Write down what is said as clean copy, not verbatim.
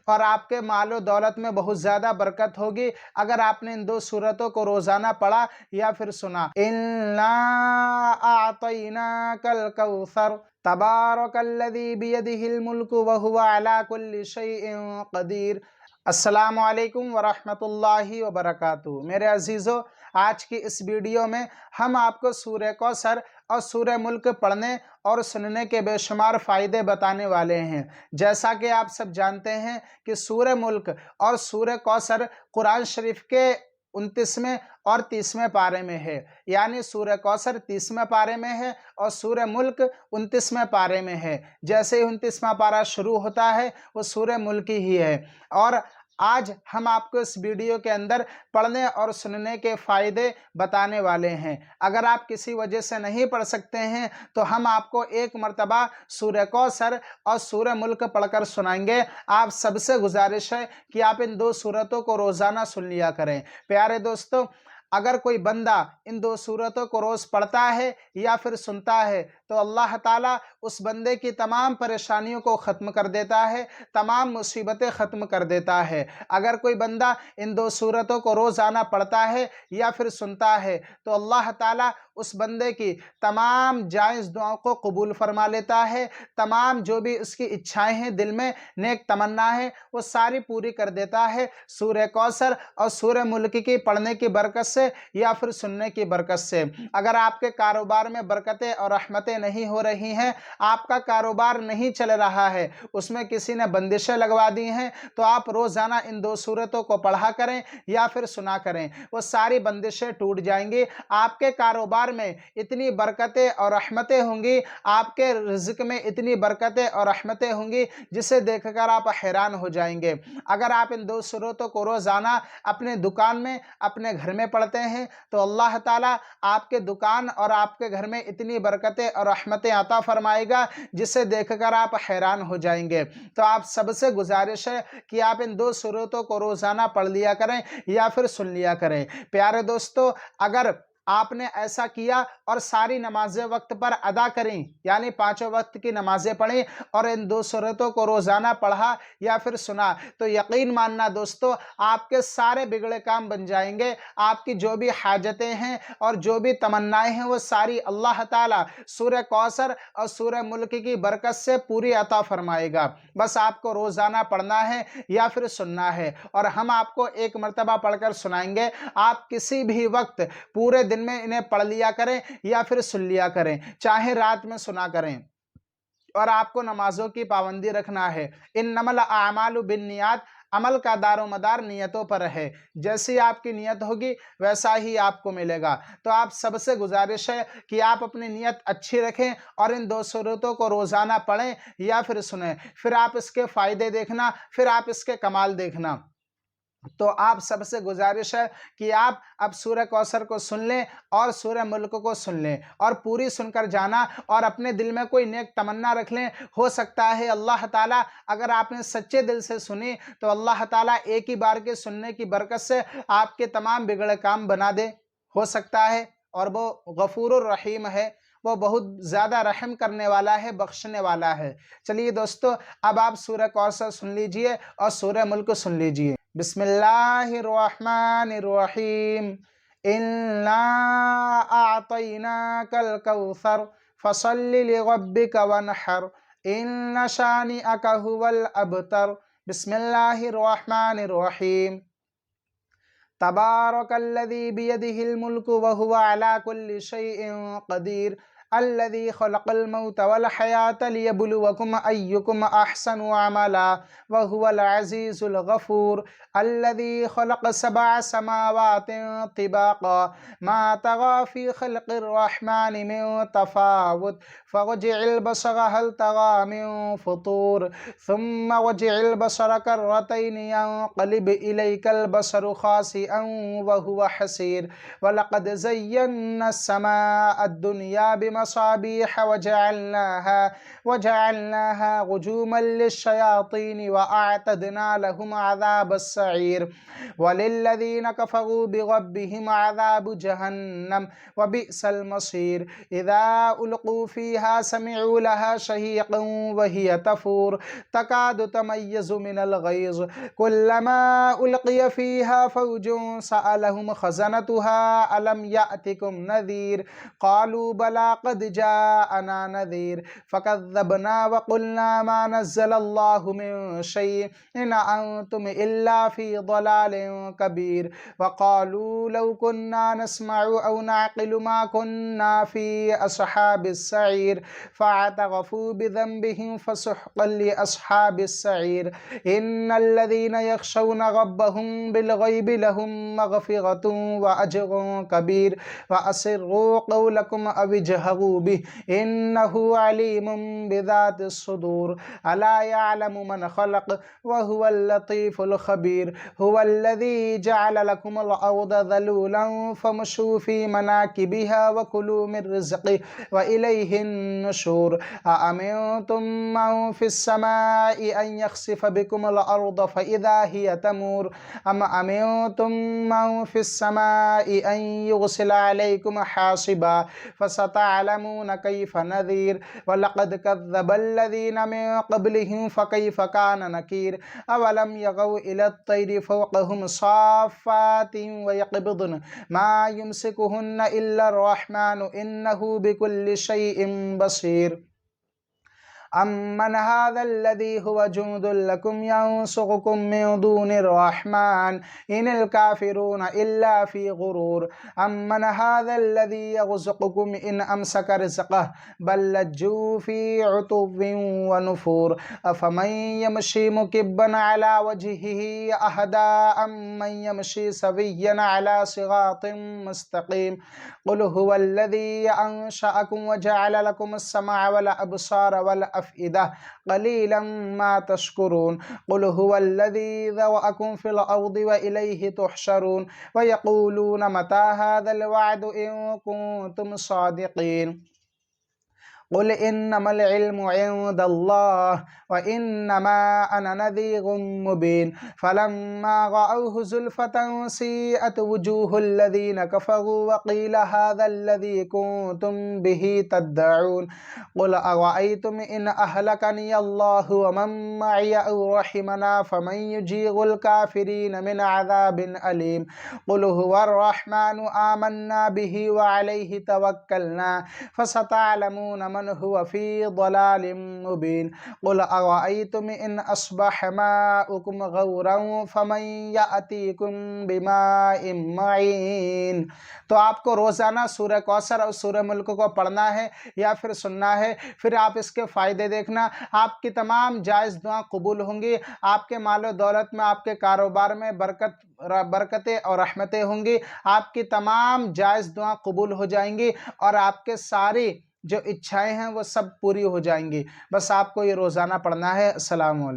اور آپ کے مال و دولت میں بہت زیادہ برکت ہوگی اگر آپ نے ان 2 سورتوں کو روزانہ پڑھا یا پھر سنا۔ اِنَّا أَعْطَيْنَاكَ الْكَوْثَرَ تبارک الذی بیدہ الملک وہو علی کل شیء قدیر۔ السلام علیکم ورحمۃ اللہ وبرکاتہ۔ میرے عزیزو، آج کی اس ویڈیو میں ہم آپ کو سورہ کوثر اور سورہ ملک پڑھنے اور سننے کے بے شمار فائدے بتانے والے ہیں۔ جیسا کہ آپ سب جانتے ہیں کہ سورہ ملک اور سورہ کوثر قرآن شریف کے 29ویں اور 30ویں پارے میں ہے، یعنی سورہ کوثر 30ویں پارے میں ہے اور سورہ ملک 29ویں پارے میں ہے۔ جیسے ہی 29واں پارہ شروع ہوتا ہے وہ سورہ ملک ہی ہے۔ اور آج ہم آپ کو اس ویڈیو کے اندر پڑھنے اور سننے کے فائدے بتانے والے ہیں۔ اگر آپ کسی وجہ سے نہیں پڑھ سکتے ہیں تو ہم آپ کو ایک مرتبہ سورہ کوثر اور سورہ ملک پڑھ کر سنائیں گے۔ آپ سب سے گزارش ہے کہ آپ ان 2 سورتوں کو روزانہ سن لیا کریں۔ پیارے دوستو، اگر کوئی بندہ ان 2 سورتوں کو روز پڑھتا ہے یا پھر سنتا ہے تو اللہ تعالیٰ اس بندے کی تمام پریشانیوں کو ختم کر دیتا ہے، تمام مصیبتیں ختم کر دیتا ہے۔ اگر کوئی بندہ ان 2 سورتوں کو روزانہ پڑھتا ہے یا پھر سنتا ہے تو اللہ تعالیٰ اس بندے کی تمام جائز دعاؤں کو قبول فرما لیتا ہے، تمام جو بھی اس کی اچھائیں ہیں، دل میں نیک تمنا ہے، وہ ساری پوری کر دیتا ہے سورہ کوثر اور سورہ ملک کی پڑھنے کی برکت سے یا پھر سننے کی برکت سے۔ اگر آپ کے کاروبار میں برکتیں اور رحمتیں نہیں ہو رہی ہیں، آپ کا کاروبار نہیں چل رہا ہے، اس میں کسی نے بندشیں لگوا دی ہیں، تو آپ روزانہ ان 2 سورتوں کو پڑھا کریں یا پھر سنا کریں، وہ ساری بندشیں ٹوٹ جائیں گی۔ آپ کے کاروبار میں اتنی برکتیں اور رحمتیں ہوں گی، آپ کے رزق میں اتنی برکتیں اور رحمتیں ہوں گی جسے دیکھ کر آپ حیران ہو جائیں گے۔ اگر آپ ان 2 سورتوں کو روزانہ اپنے دکان میں، اپنے گھر میں پڑھتے ہیں تو اللہ تعالیٰ آپ کے دکان اور آپ کے گھر میں اتنی برکتیں اور رحمتیں عطا فرمائے گا جسے دیکھ کر آپ حیران ہو جائیں گے۔ تو آپ سب سے گزارش ہے کہ آپ ان 2 سورتوں کو روزانہ پڑھ لیا کریں یا پھر سن لیا کریں۔ پیارے دوستو، اگر آپ نے ایسا کیا اور ساری نمازیں وقت پر ادا کریں، یعنی 5 وقت کی نمازیں پڑھیں اور ان 2 سورتوں کو روزانہ پڑھا یا پھر سنا، تو یقین ماننا دوستو، آپ کے سارے بگڑے کام بن جائیں گے۔ آپ کی جو بھی حاجتیں ہیں اور جو بھی تمنائیں ہیں وہ ساری اللہ تعالیٰ سورہ کوثر اور سورہ ملک کی برکت سے پوری عطا فرمائے گا۔ بس آپ کو روزانہ پڑھنا ہے یا پھر سننا ہے، اور ہم آپ کو ایک مرتبہ پڑھ کر سنائیں گے۔ آپ کسی بھی وقت پورے دن میں انہیں پڑھ لیا کریں یا پھر سن لیا کریں، چاہے رات میں سنا کریں۔ اور آپ کو نمازوں کی پابندی رکھنا ہے۔ انما الاعمال بالنیات، عمل کا دار و مدار نیتوں پر ہے۔ جیسی آپ کی نیت ہوگی ویسا ہی آپ کو ملے گا۔ تو آپ سب سے گزارش ہے کہ آپ اپنی نیت اچھی رکھیں اور ان 2 سورتوں کو روزانہ پڑھیں یا پھر سنیں، پھر آپ اس کے فائدے دیکھنا، پھر آپ اس کے کمال دیکھنا۔ تو آپ سب سے گزارش ہے کہ آپ اب سورہ کوثر کو سن لیں اور سورہ ملک کو سن لیں اور پوری سن کر جانا، اور اپنے دل میں کوئی نیک تمنا رکھ لیں۔ ہو سکتا ہے اللہ تعالیٰ، اگر آپ نے سچے دل سے سنی تو اللہ تعالیٰ ایک ہی بار کے سننے کی برکت سے آپ کے تمام بگڑے کام بنا دے، ہو سکتا ہے۔ اور وہ غفور الرحیم ہے، وہ بہت زیادہ رحم کرنے والا ہے، بخشنے والا ہے۔ چلیے دوستو، اب آپ سورہ کوثر سن لیجئے اور سورہ ملک سن لیجئے۔ بسم اللہ الرحمن الرحیم۔ اِنَّا أَعْطَيْنَاكَ الْكَوْثَرَ فَصَلِّ لِرَبِّكَ وَانْحَرْ إِنَّ شَانِئَكَ هُوَ الْأَبْتَرُ۔ بسم اللہ الرحمن الرحیم۔ تبارک الذی بیدہ الملک وہو علی کل شیء قدیر۔ الذي خلق الموت والحياة ليبلوكم أيكم أحسن عملا وهو العزيز الغفور۔ الذي خلق 7 سماوات طباقا ما ترى في خلق الرحمن من تفاوت فارجع البصر هل ترى من فطور ثم ارجع البصر كرتين ينقلب إليك البصر خاسئا وهو حسير ولقد زينا السماء الدنيا المصابيح وجعلناها رجوما للشياطين وأعتدنا لهم عذاب السعير وللذين كفروا بربهم عذاب جهنم وبئس المصير إذا ألقوا فيها سمعوا لها شهيقا وهي تفور تكاد تميز من الغيظ كلما ألقي فيها فوج سألهم خزنتها ألم يأتكم نذير قالوا بلى قد جاءنا نذير فكذبنا وقلنا ما نزل الله من شيء إن أنتم إلا في ضلال كبير وقالوا لو كنا نسمع أو نعقل ما كنا في أصحاب السعير فاعترفوا بذنبهم فسحقا لأصحاب السعير إن الذين يخشون ربهم بالغيب لهم مغفرة وأجر كبير وأسروا قولكم أو اجهروا به إنه عليم بذات الصدور ألا يعلم من خلق وهو اللطيف الخبير هو الذي جعل لكم الأرض ذلولا فامشوا في مناكبها وكلوا من رزقه وإليه النشور أأمنتم من في السماء أن يخسف بكم الأرض فإذا هي تمور أم أمنتم من في السماء أن يرسل عليكم حاصبا فستعلمون كيف نذير ولقد كذب الذين من قبلهم فكيف كان نكير أولم يروا إلى الطير فوقهم صافات ويقبضن ما يمسكهن إلا الرحمن إنه بكل شيء بصير أمن هذا الذي هو جند لكم ينصركم من دون الرحمن إن الكافرون إلا في غرور أمن هذا الذي يرزقكم إن أمسك رزقه بل لجوا في عتو ونفور أفمن يمشي مكبا على وجهه أهدى أمن يمشي سويا على صراط مستقيم قل هو الذي أنشأكم وجعل لكم السمع والأبصار والأفئدة قليلا ما تشكرون قل هو الذي ذرأكم في الأرض وإليه تحشرون ويقولون متى هذا الوعد إن كنتم صادقين قل إنما العلم عند الله وإنما أنا نذير مبين فلما رأوه زلفة سيئت وجوه الذين كفروا وقيل هذا الذي كنتم به تدعون قل أرأيتم إن أهلكني الله ومن معي أو رحمنا فمن يجير الكافرين من عذاب أليم قل هو الرحمن آمنا به وعليه توكلنا فستعلمون من هو في ضلال مبين قل أرأيتم إن أصبح ماؤكم غورا فمن يأتيكم بماء معين تو آپ کو روزانہ سورہ کوثر اور سورہ ملک کو پڑھنا ہے یا پھر سننا ہے، پھر آپ اس کے فائدے دیکھنا، آپ کی تمام جائز دعا قبول ہوں گی، آپ کے مال و دولت میں، آپ کے کاروبار میں برکتیں اور رحمتیں ہوں گی، آپ کی تمام جائز دعا قبول ہو جائیں گی اور آپ کے ساری جو اچھائیں ہیں وہ سب پوری ہو جائیں گی۔ بس آپ کو یہ روزانہ پڑھنا ہے۔ السلام علیکم۔